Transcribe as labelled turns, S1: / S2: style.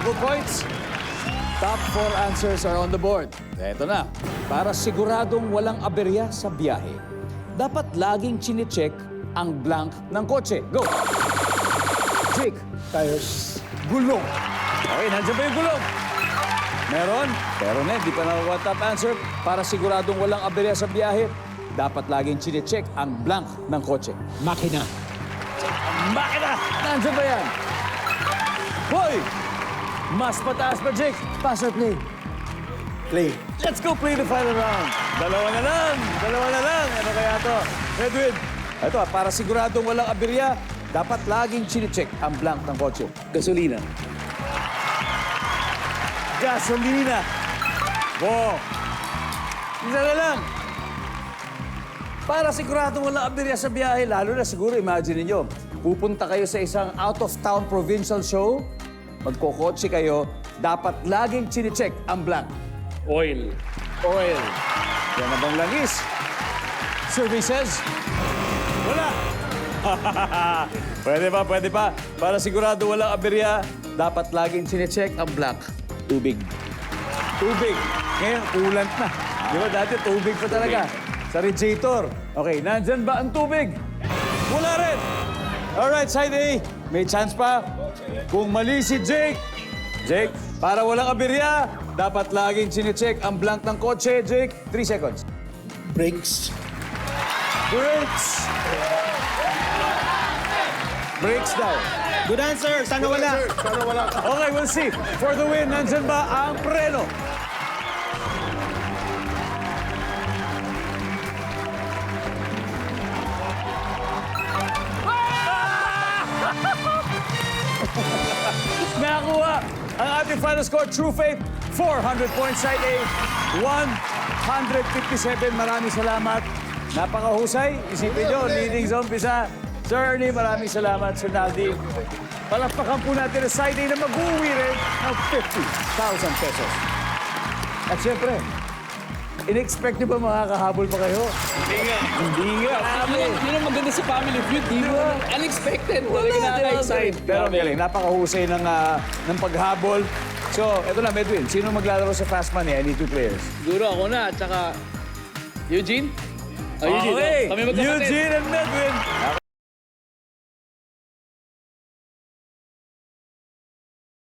S1: triple points. Top 4 answers are on the board. Eto na. Para siguradong walang aberya sa biyahe, dapat laging chinecheck ang blank ng kotse. Go! Jake.
S2: Tires.
S1: Gulong. Okay, nandiyan ba yung gulong? Meron. Pero hindi pa nakukuha top answer. Para siguradong walang aberya sa biyahe, dapat laging chinecheck ang blank ng kotse.
S2: Makina.
S1: Makina! Nandiyan ba yan? Hoy! Mas pataas pa, Jake. Pass or play?
S2: Play.
S1: Let's go play the final round. Dalawa na lang. Dalawa na lang. Ano kaya to? Edwin. Ito, para siguradong walang aberya, dapat laging chinecheck ang blank ng kotse.
S3: Gasolina.
S1: Gasolina. Wow. Isa na lang. Para siguradong walang aberya sa biyahe, lalo na siguro, imagine niyo, pupunta kayo sa isang out-of-town provincial show, magkokotse kayo, dapat laging chinecheck ang blank.
S3: Oil.
S1: Oil. Yan na bang langis? Services? Wala. Pwede pa. Para sigurado walang aberya, dapat laging chinecheck ang blank.
S3: Tubig.
S1: Tubig. Ngayon, coolant na. Di ba dati tubig pa talaga? Sa radiator. Okay, nandyan ba ang tubig? Wala rin. Alright, side A. May chance pa. Kung mali si Jake, para walang aberya, dapat laging chinecheck ang blank ng kotse. Jake, 3 seconds.
S2: Brakes.
S1: Brakes. Brakes daw.
S2: Good answer. Sana wala.
S1: Okay, we'll see. For the win, nandyan ba ang preno? Nakakuha ang ating final score, True Faith, 400 points, side A, 157. Maraming salamat. Napakahusay. Isipin nyo, leading sa umpisa. Sir Ernie, maraming salamat. Sir Naldi, palakpakan po natin ang side A na mag-uwi rin ng 50,000 pesos. At syempre, in-expect nyo ba makakahabol pa kayo? Hindi nga.
S3: Yun ang maganda sa Family Feud. Di mo unexpected. Talaga nakaka-excite.
S1: Pero ang galing, napakahusay ng paghabol. So, eto na, Medwin. Sino maglalaro sa Fast Money? I need 2 players.
S3: Siguro ako na, at saka Eugene. Oh, Eugene.
S1: Okay,
S3: Oh, kami magkapatid.
S1: Eugene and Medwin.